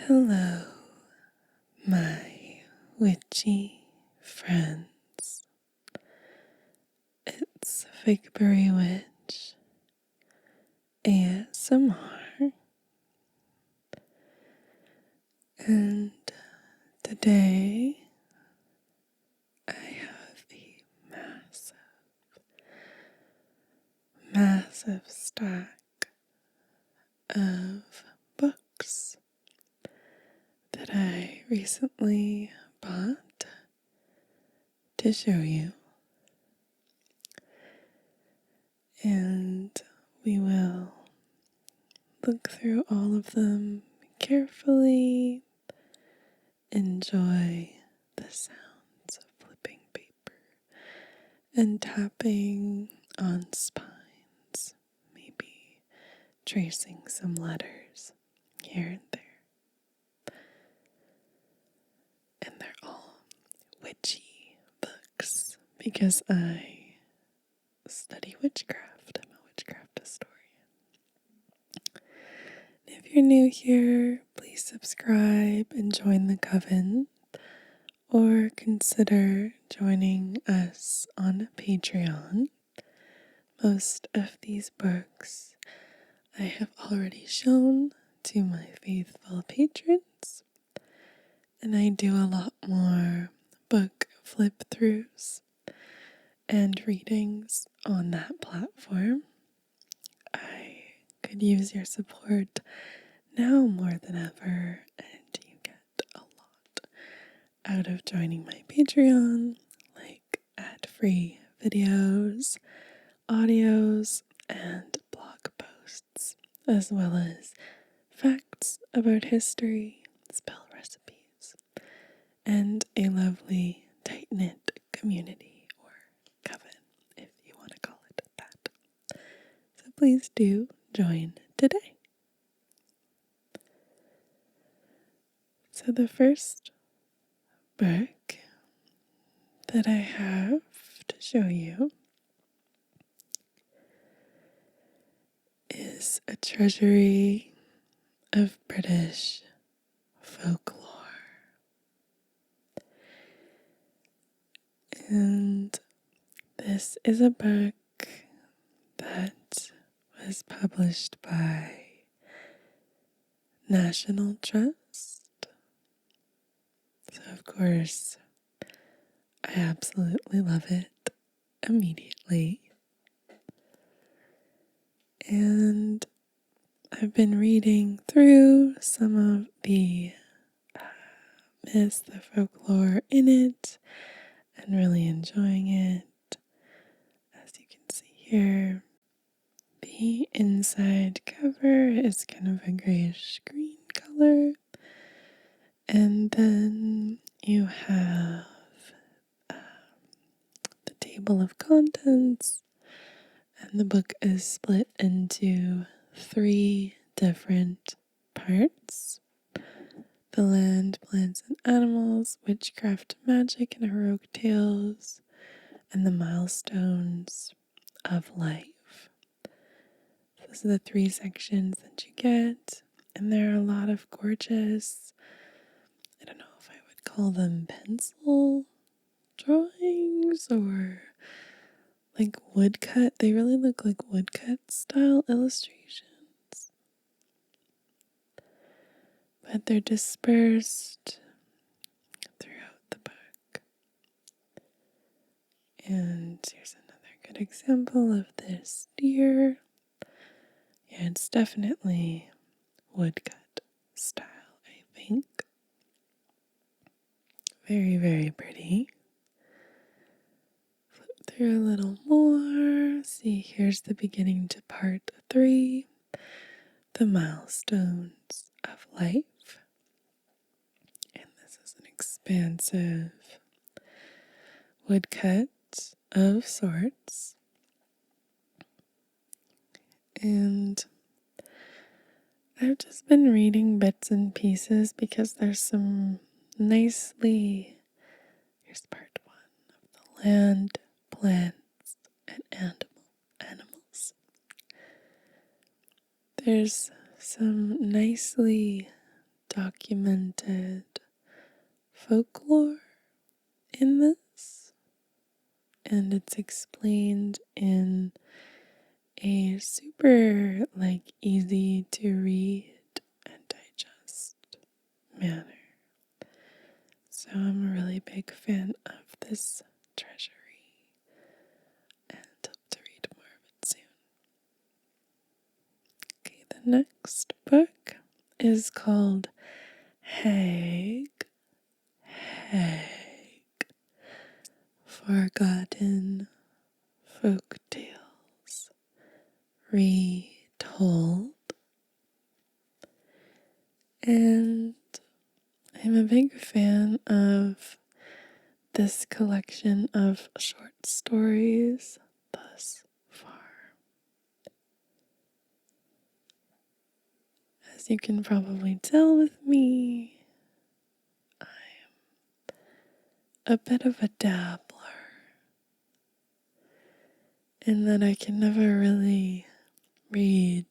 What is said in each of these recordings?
Hello, my witchy friends. It's Figbury Witch ASMR, and today I have a massive stack of books that I recently bought to show you. And we will look through all of them carefully, enjoy the sounds of flipping paper and tapping on spines, maybe tracing some letters here and there. And they're all witchy books because I study witchcraft. I'm a witchcraft historian. If you're new here, please subscribe and join the coven, or consider joining us on Patreon. Most of these books I have already shown to my faithful patrons, and I do a lot more book flip-throughs and readings on that platform. I could use your support now more than ever, and you get a lot out of joining my Patreon, like ad-free videos, audios, and blog posts, as well as facts about history, spell recipes, and a lovely tight-knit community, or coven, if you want to call it that. So please do join today. So the first book that I have to show you is a treasury of British folklore. And this is a book that was published by National Trust. So of course, I absolutely love it immediately. And I've been reading through some of the myths, the folklore in it, and really enjoying it. As you can see here, the inside cover is kind of a grayish green color. And then you have the table of contents, and the book is split into 3 different parts: the land, plants, and animals, witchcraft, magic, and heroic tales, and the milestones of life. Those are the 3 sections that you get, and there are a lot of gorgeous, I don't know if I would call them pencil drawings or like woodcut. They really look like woodcut style illustrations, but they're dispersed throughout the book. And here's another good example of this deer. Yeah, it's definitely woodcut style, I think. Very, very pretty. Flip through a little more. See, here's the beginning to part 3, the milestones of life. And this is an expansive woodcut of sorts. And I've just been reading bits and pieces because there's some nicely, here's part 1 of the land, plants, and animals. There's some nicely documented folklore in this, and it's explained in a super easy to read and digest manner. So I'm a really big fan of this treasury and hope to read more of it soon. Okay, the next book is called Hag Forgotten Folk Tales Retold. And I'm a big fan of this collection of short stories thus far. As you can probably tell with me, I'm a bit of a dabbler in that I can never really read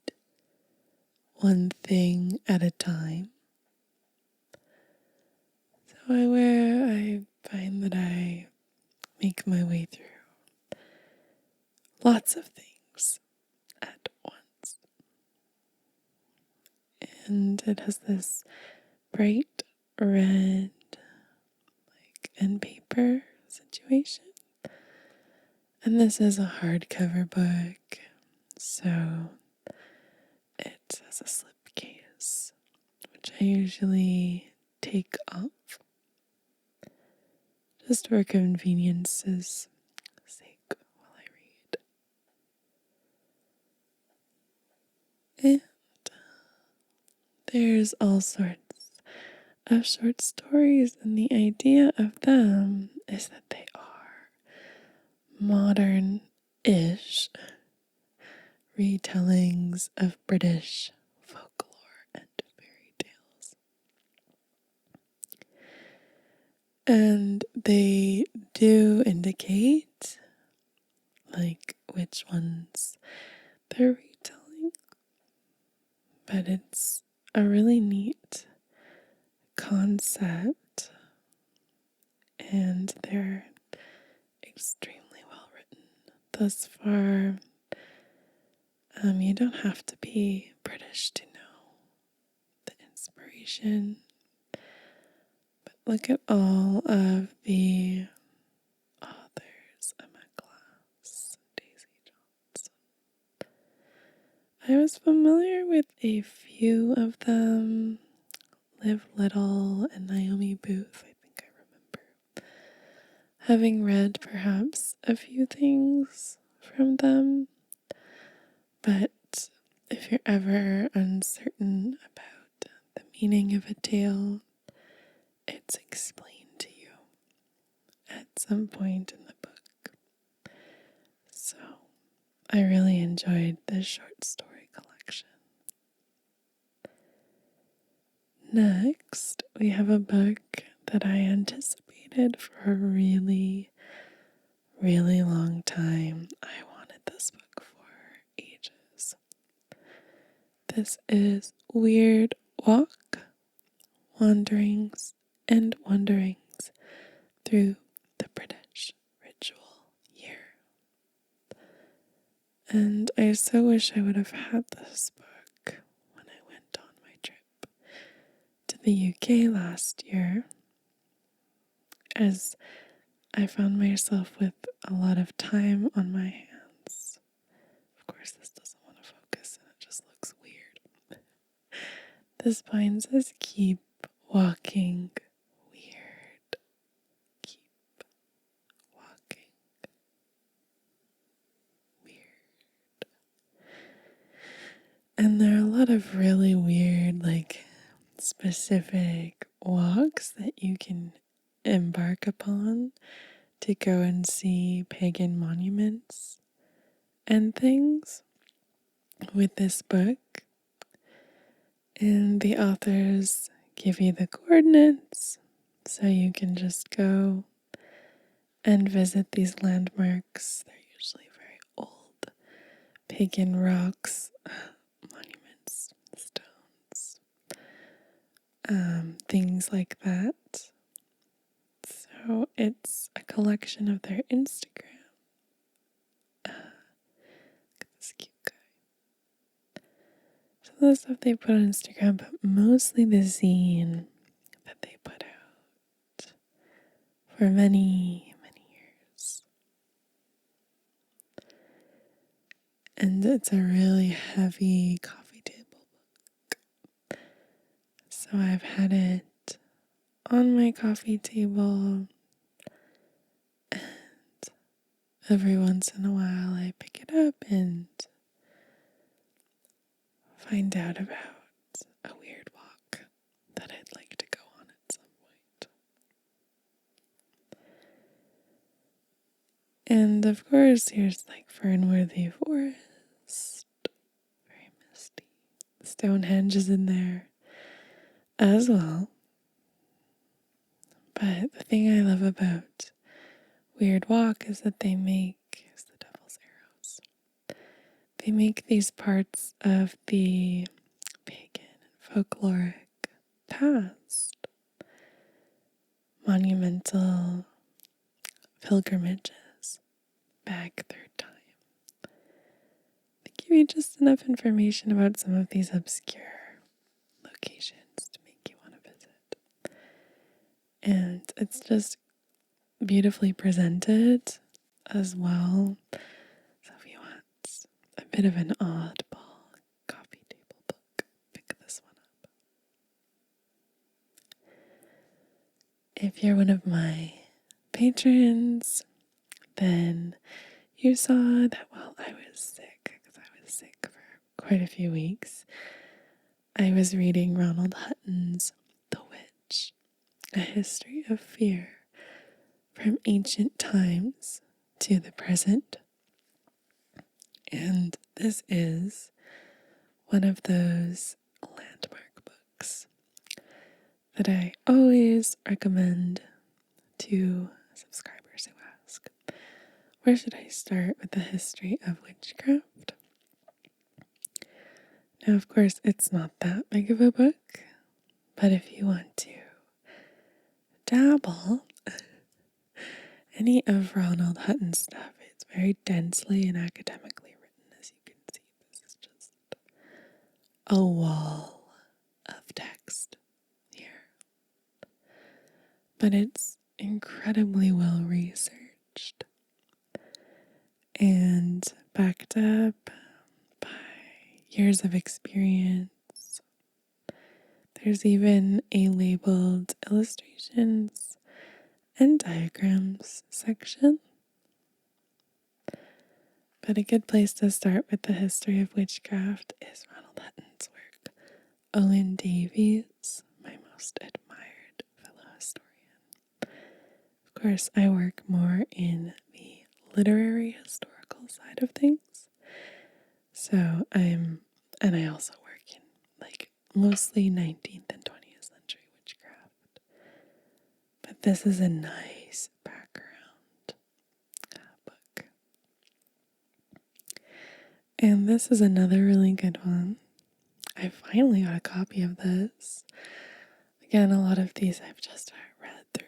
one thing at a time. So I find that I make my way through lots of things at once. And it has this bright red and paper situation. And this is a hardcover book, so it has a slipcase, which I usually take off just for convenience's sake while I read. And there's all sorts of short stories, and the idea of them is that they are modern-ish retellings of British folklore and fairy tales. And they do indicate which ones they're retelling, but it's a really neat concept, and they're extremely well written thus far. You don't have to be British to know the inspiration, but look at all of the authors: Emma Glass, Daisy Johnson. I was familiar with a few of them: Liv Little and Naomi Booth. I think I remember having read perhaps a few things from them. But if you're ever uncertain about the meaning of a tale, it's explained to you at some point in the book. So I really enjoyed this short story collection. Next, we have a book that I anticipated for a really, really long time. I wanted this book for ages. This is Weird Walk, Wanderings and Wanderings Through the British Ritual Year. And I so wish I would have had this book when I went on my trip to the UK last year, as I found myself with a lot of time on my hands. Of course, this doesn't want to focus and it just looks weird. This spine says, keep walking weird. Keep walking weird. And there are a lot of really weird, specific walks that you can embark upon to go and see pagan monuments and things with this book. And the authors give you the coordinates, so you can just go and visit these landmarks. They're usually very old pagan rocks, monuments, stones. things like that. So it's a collection of their Instagram. Look at this cute guy. So the stuff they put on Instagram, but mostly the zine that they put out for many, many years. And it's a really heavy coffee table book. So I've had it on my coffee table, and every once in a while I pick it up and find out about a weird walk that I'd like to go on at some point. And of course, here's like Fernworthy Forest, very misty. Stonehenge is in there as well. But the thing I love about Weird Walk is that they make, here's the devil's arrows. They make these parts of the pagan and folkloric past monumental pilgrimages back through time. They give you just enough information about some of these obscure locations to make you want to visit. And it's just beautifully presented as well. So if you want a bit of an oddball coffee table book, pick this one up. If you're one of my patrons, then you saw that while I was sick, because I was sick for quite a few weeks, I was reading Ronald Hutton's The Witch, A History of Fear from Ancient Times to the Present. And this is one of those landmark books that I always recommend to subscribers who ask, where should I start with the history of witchcraft? Now, of course, it's not that big of a book, but if you want to dabble, any of Ronald Hutton's stuff, it's very densely and academically written, as you can see. This is just a wall of text here. But it's incredibly well researched and backed up by years of experience. There's even a labeled illustrations and diagrams section. But a good place to start with the history of witchcraft is Ronald Hutton's work. Owen Davies, my most admired fellow historian. Of course, I work more in the literary historical side of things. So I also work in like mostly 19th and 20th century witchcraft. But this is a nice background book. And this is another really good one. I finally got a copy of this. Again, a lot of these I've just read through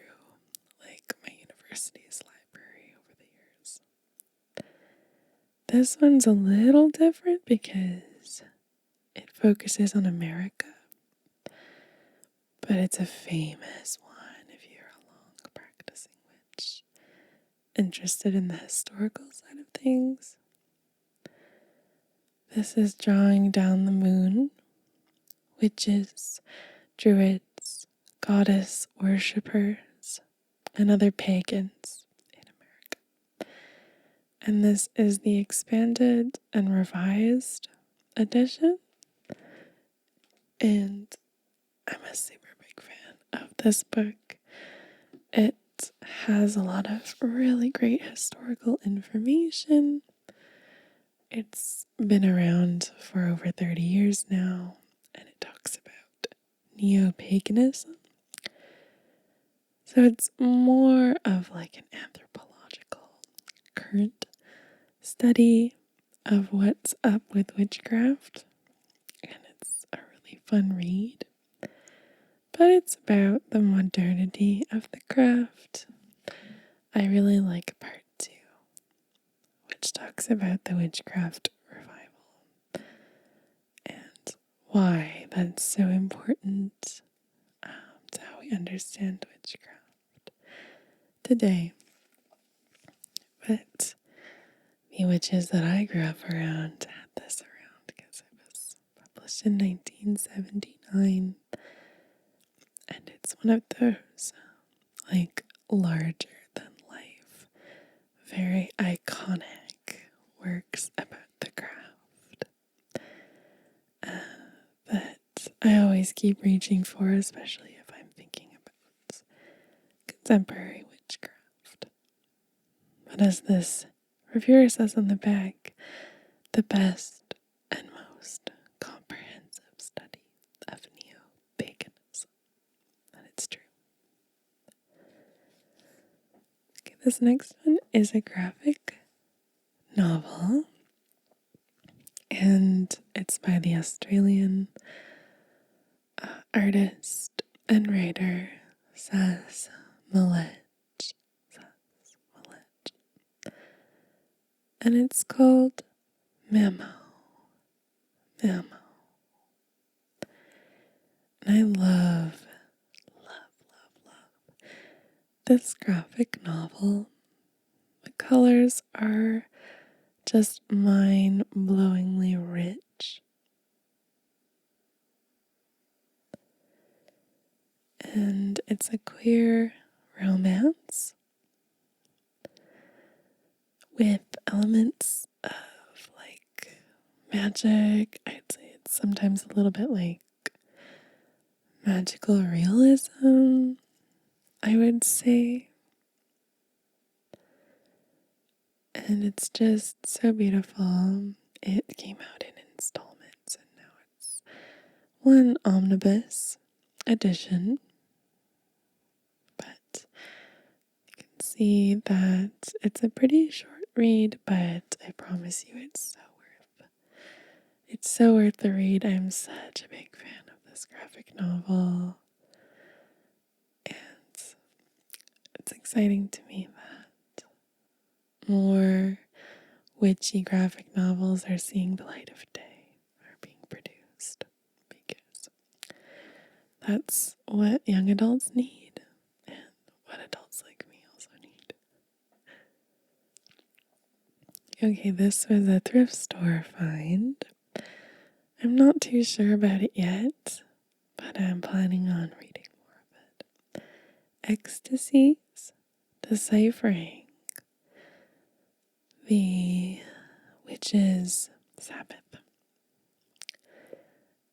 like my university's library over the years. This one's a little different because it focuses on America, but it's a famous one if you're a long practicing witch, interested in the historical side of things. This is Drawing Down the Moon, Witches, Druids, Goddess Worshippers, and Other Pagans in America. And this is the expanded and revised edition. And I'm a super big fan of this book. It has a lot of really great historical information. It's been around for over 30 years now, and it talks about neo-paganism. So it's more of like an anthropological current study of what's up with witchcraft, and it's a really fun read. but it's about the modernity of the craft. I really like part 2, which talks about the witchcraft revival and why that's so important to how we understand witchcraft today. But the witches that I grew up around had this around because it was published in 1979. And it's one of those, like, larger than life, very iconic works about the craft that I always keep reaching for, especially if I'm thinking about contemporary witchcraft. But as this reviewer says on the back, the best and most comprehensive study of neo-paganism. And it's true. Okay, this next one is a graphic novel, and it's by the Australian artist and writer Saz Millet. And it's called Mano. And I love this graphic novel. The colors are just mind-blowingly rich. And it's a queer romance with elements of like magic. I'd say it's sometimes a little bit like magical realism, I would say. And it's just so beautiful. It came out in installments and now it's one omnibus edition. But you can see that it's a pretty short read, but I promise you it's so worth the read. I'm such a big fan of this graphic novel. And it's exciting to me that more witchy graphic novels are seeing the light of day, are being produced, because that's what young adults need and what adults like me also need. Okay, this was a thrift store find. I'm not too sure about it yet, but I'm planning on reading more of it. Ecstasies, Deciphering the Witch's Sabbath.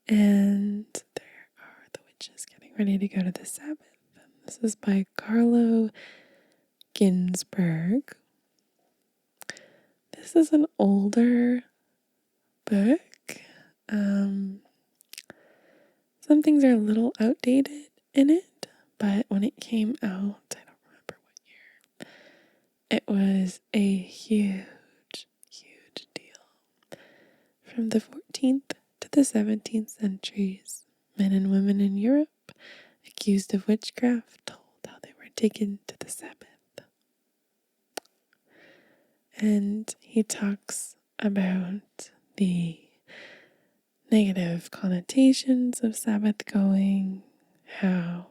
And there are the witches getting ready to go to the Sabbath. And this is by Carlo Ginsberg. This is an older book. Some things are a little outdated in it, but when it came out, I don't remember what year, it was a huge deal. From the 14th to the 17th centuries, men and women in Europe accused of witchcraft told how they were taken to the Sabbath. And he talks about the negative connotations of Sabbath going, how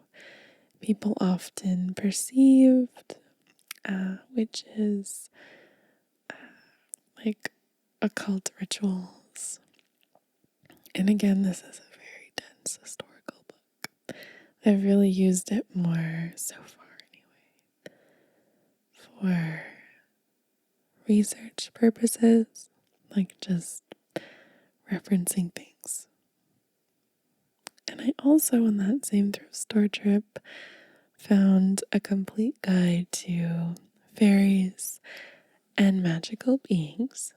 people often perceived witches like occult rituals. And again, this is a very dense historical book. I've really used it more so far anyway, for research purposes, like just referencing things. And I also, on that same thrift store trip, found a complete guide to fairies and magical beings.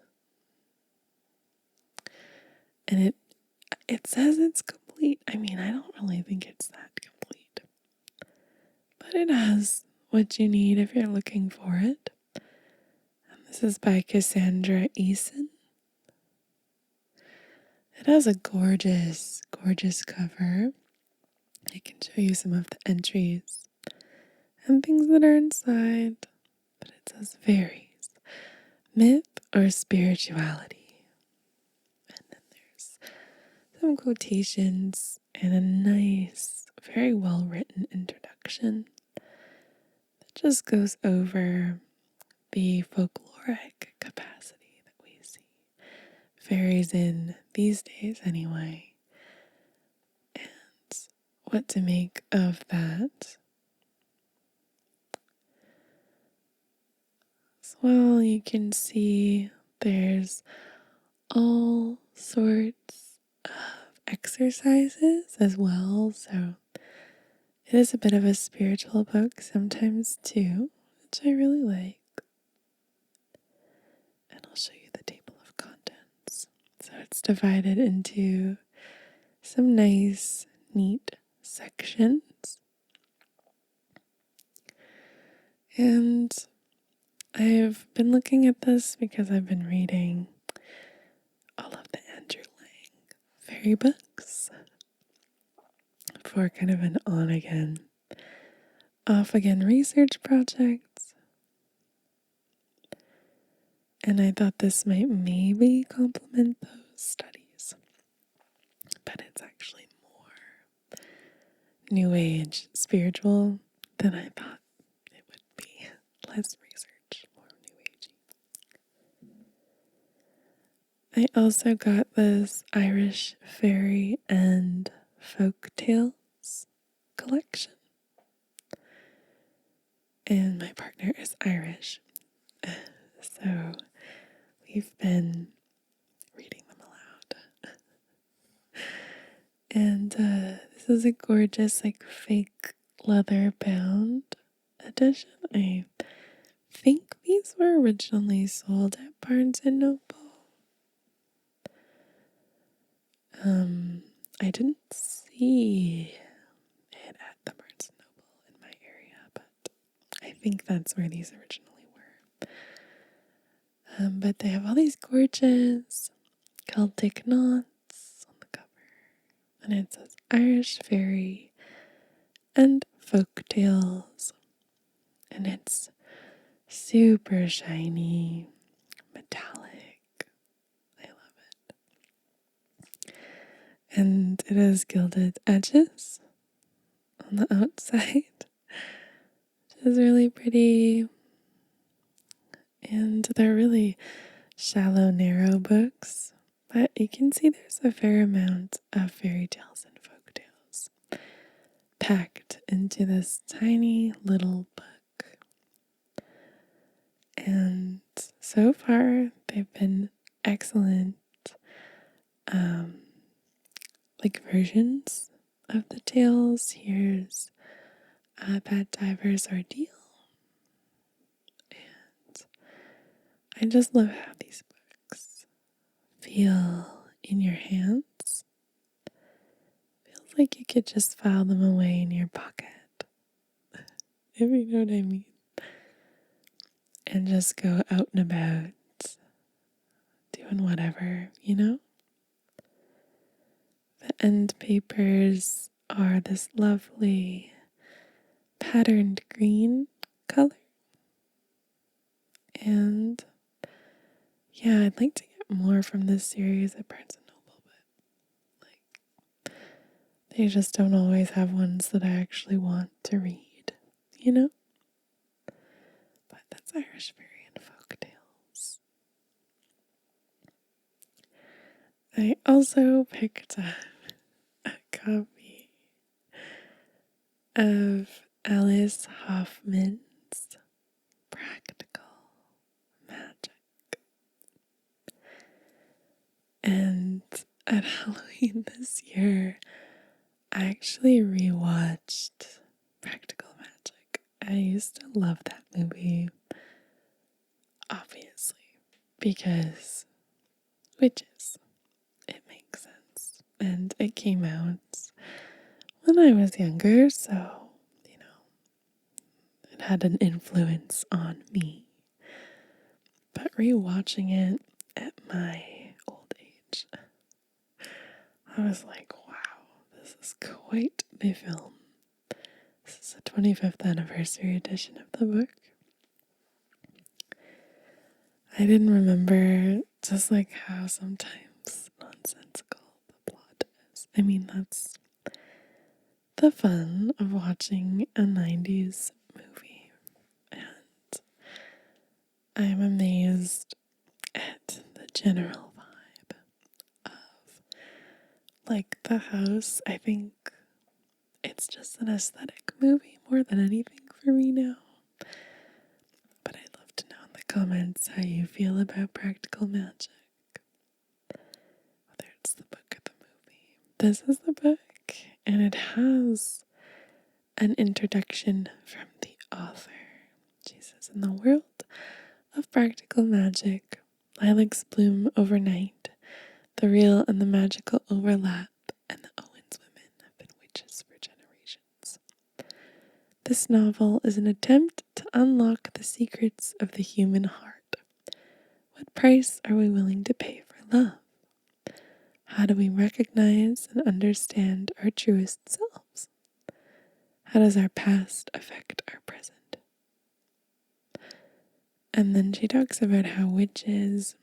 And it says it's complete. I mean, I don't really think it's that complete. But it has what you need if you're looking for it. And this is by Cassandra Eason. It has a gorgeous cover. I can show you some of the entries and things that are inside. But it says Faeries, myth or spirituality. And then there's some quotations and a nice, very well written introduction that just goes over the folkloric capacity that we see fairies in these days anyway, and what to make of that. As well, you can see there's all sorts of exercises as well, so it is a bit of a spiritual book sometimes too, which I really like. And I'll show you the table of contents. So it's divided into some nice, neat sections. And I've been looking at this because I've been reading all of the Andrew Lang fairy books for kind of an on-again, off-again research project. And I thought this might maybe complement those studies. But it's actually more New Age spiritual than I thought it would be. Less research, more New Agey. I also got this Irish fairy and folk tales collection. And my partner is Irish. So we've been reading them aloud. And this is a gorgeous, like, fake leather bound edition. I think these were originally sold at Barnes and Noble. I didn't see it at the Barnes and Noble in my area, but I think that's where these originally were. But they have all these gorgeous Celtic knots on the cover, and it says Irish fairy and folk tales, and it's super shiny, metallic. I love it. And it has gilded edges on the outside, which is really pretty. And they're really shallow, narrow books, but you can see there's a fair amount of fairy tales and folk tales packed into this tiny little book. And so far, they've been excellent, like, versions of the tales. Here's Bad Diver's Ordeal. And I just love how these books feel in your hands. Feels like you could just file them away in your pocket, if you know what I mean. And just go out and about, doing whatever, you know? The end papers are this lovely patterned green color. And yeah, I'd like to get more from this series at Barnes & Noble, but like, they just don't always have ones that I actually want to read, you know? But that's Irish fairy and folk tales. I also picked up a copy of Alice Hoffman's Practical Magic. And at Halloween this year, I actually rewatched Practical Magic. I used to love that movie, obviously, because witches. It makes sense. And it came out when I was younger, so, you know, it had an influence on me. But rewatching it at my old age, I was like, wow, this is quite the film. This is the 25th anniversary edition of the book. I didn't remember just like how sometimes nonsensical the plot is. I mean, that's the fun of watching a 90s movie. And I'm amazed at the general vibe of like the house. I think it's just an aesthetic movie more than anything for me now. But I'd love to know in the comments how you feel about practical magic. Whether it's the book or the movie. This is the book, and it has an introduction from the author. Jesus, in the world of practical magic, lilacs bloom overnight. The real and the magical overlap, and the Owens women have been witches for generations. This novel is an attempt to unlock the secrets of the human heart. What price are we willing to pay for love? How do we recognize and understand our truest selves? How does our past affect our present? And then she talks about how witches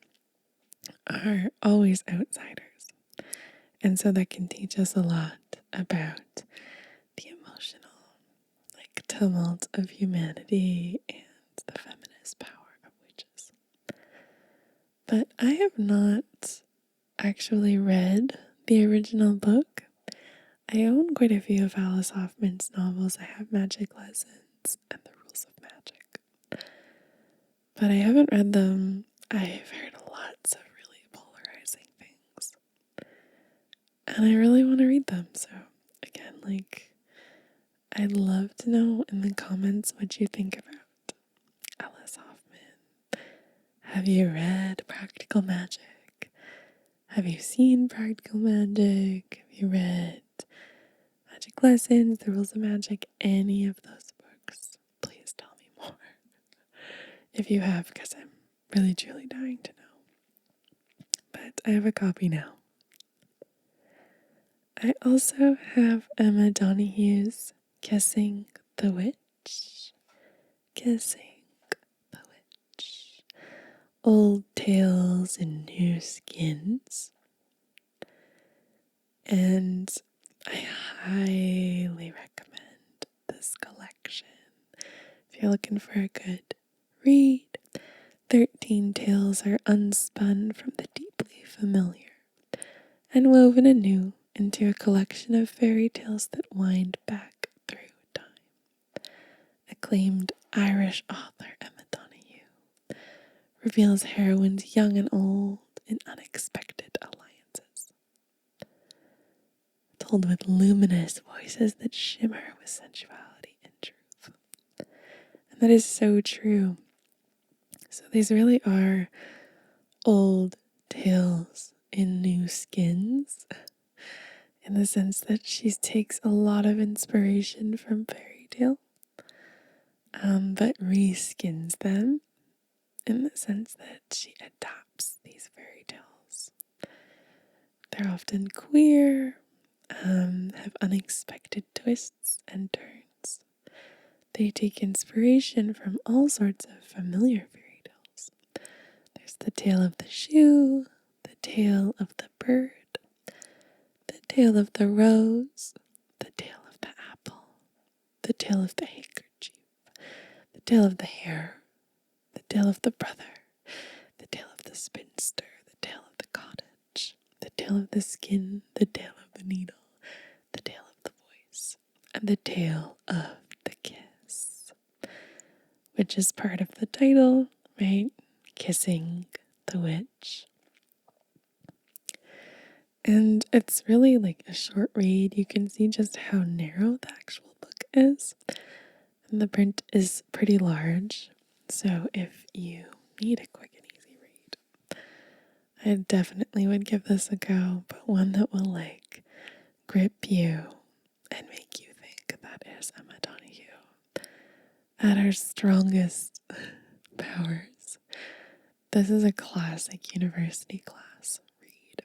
are always outsiders. And so that can teach us a lot about the emotional, tumult of humanity and the feminist power of witches. But I have not actually read the original book. I own quite a few of Alice Hoffman's novels. I have Magic Lessons and The Rules of Magic. But I haven't read them. I've heard lots of really polarizing things. And I really want to read them. So again, I'd love to know in the comments what you think about Alice Hoffman. Have you read Practical Magic? Have you seen Practical Magic? Have you read Magic Lessons, The Rules of Magic, any of those books? Please tell me more. If you have, because I'm really truly dying to know. But I have a copy now. I also have Emma Donohue's Kissing the Witch. Kissing the Witch. Old Tales in New Skins. And I highly recommend this collection. If you're looking for a good read, 13 tales are unspun from the deeply familiar and woven anew into a collection of fairy tales that wind back through time. Acclaimed Irish author Emma Donoghue reveals heroines young and old in unexpected alliances, told with luminous voices that shimmer with sensuality and truth. And that is so true. So these really are old tales in new skins, in the sense that she takes a lot of inspiration from fairy tale, but reskins them in the sense that she adapts these fairy tales. They're often queer, have unexpected twists and turns. They take inspiration from all sorts of familiar fairy tales. There's the tale of the shoe, the tale of the bird, the tale of the rose, the tale of the apple, the tale of the handkerchief, the tale of the hare, the tale of the brother, the tale of the spinster, the tale of the cottage, the tale of the skin, the tale of the needle, the tale of the voice, and the tale of the kiss, which is part of the title, right? Kissing the Witch. And it's really like a short read. You can see just how narrow the actual book is. And the print is pretty large. So if you need a quick and easy read, I definitely would give this a go, but one that will grip you and make you think that is Emma Donoghue at her strongest powers. This is a classic university class read.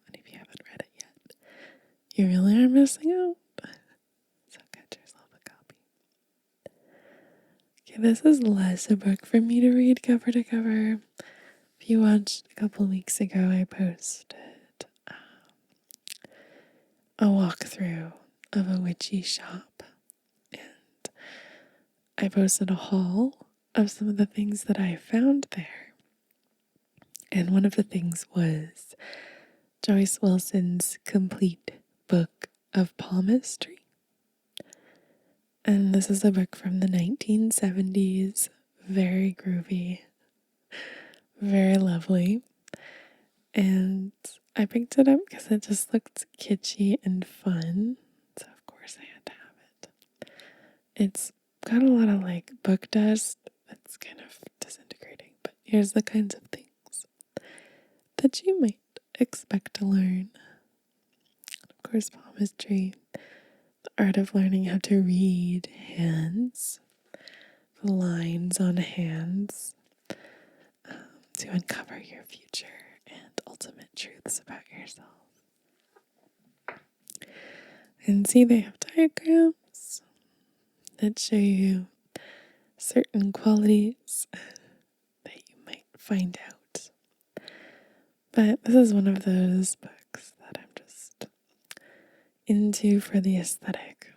And if you haven't read it yet, you really are missing out. So get yourself this is less a book for me to read cover to cover. If you watched a couple weeks ago, I posted a walkthrough of a witchy shop. And I posted a haul of some of the things that I found there. And one of the things was Joyce Wilson's complete book of palmistry. And this is a book from the 1970s, very groovy, very lovely. And I picked it up because it just looked kitschy and fun. So of course I had to have it. It's got a lot of like book dust that's kind of disintegrating, but here's the kinds of things that you might expect to learn. Of course, palmistry, the art of learning how to read hands, the lines on hands, to uncover your future and ultimate truths about yourself. And see, they have diagrams that show you certain qualities that you might find out. But this is one of those books that I'm just into for the aesthetic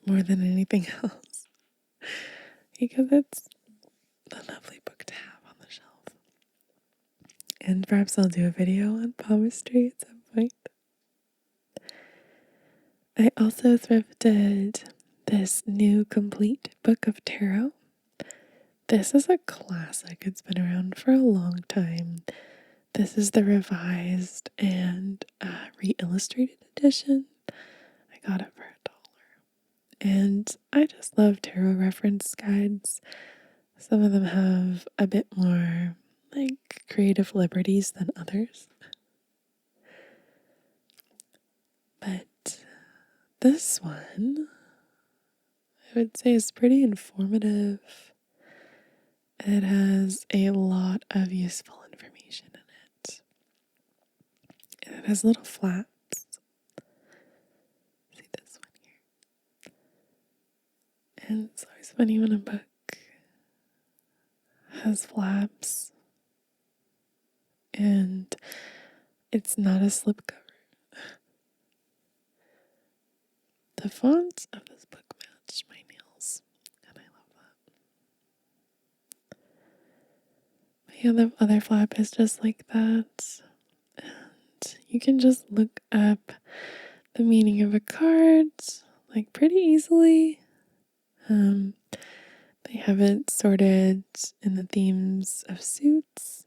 more than anything else, because it's a lovely book to have on the shelf. And perhaps I'll do a video on palmistry at some point. I also thrifted this new complete book of tarot. This is a classic. It's been around for a long time. This is the revised and re-illustrated edition. I got it for $1. And I just love tarot reference guides. Some of them have a bit more like creative liberties than others. But this one, I would say, is pretty informative. It has a lot of useful information in it. And it has little flaps. See this one here? And it's always funny when a book has flaps and it's not a slipcover. The fonts of this book match my nails, and I love that. But yeah, the other flap is just like that. And you can just look up the meaning of a card, like pretty easily. They have it sorted in the themes of suits.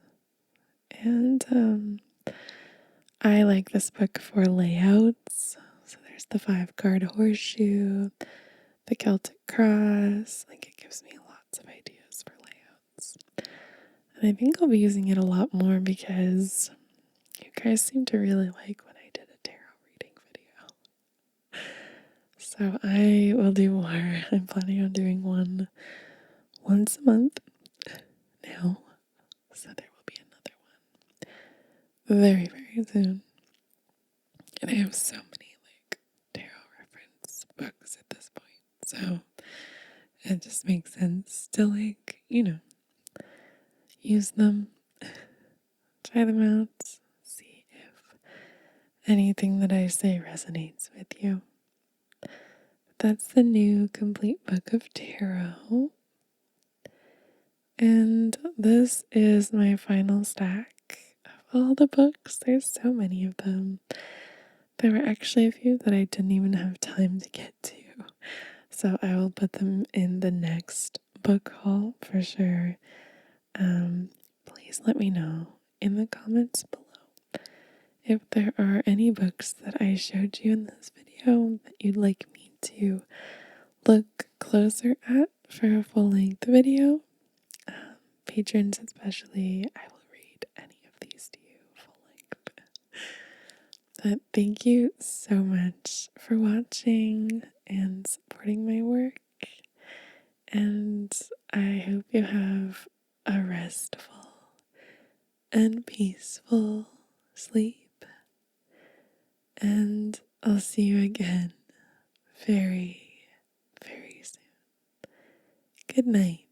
And I like this book for layouts. So there's the 5-card horseshoe, the Celtic cross. Like, it gives me lots of ideas for layouts. And I think I'll be using it a lot more because you guys seem to really like when I did a tarot reading video. So I will do more. I'm planning on doing one once a month now. So there will be another one very, very soon. And I have so many like tarot reference books at this point. So it just makes sense to like, use them, try them out, see if anything that I say resonates with you. That's the new complete book of tarot. And this is my final stack of all the books. There's so many of them. There were actually a few that I didn't even have time to get to. So I will put them in the next book haul for sure. Please let me know in the comments below if there are any books that I showed you in this video that you'd like me to look closer at for a full-length video. Patrons especially, I will read any of these to you full-length. But thank you so much for watching and supporting my work. And I hope you have a restful and peaceful sleep. And I'll see you again very, very soon. Good night.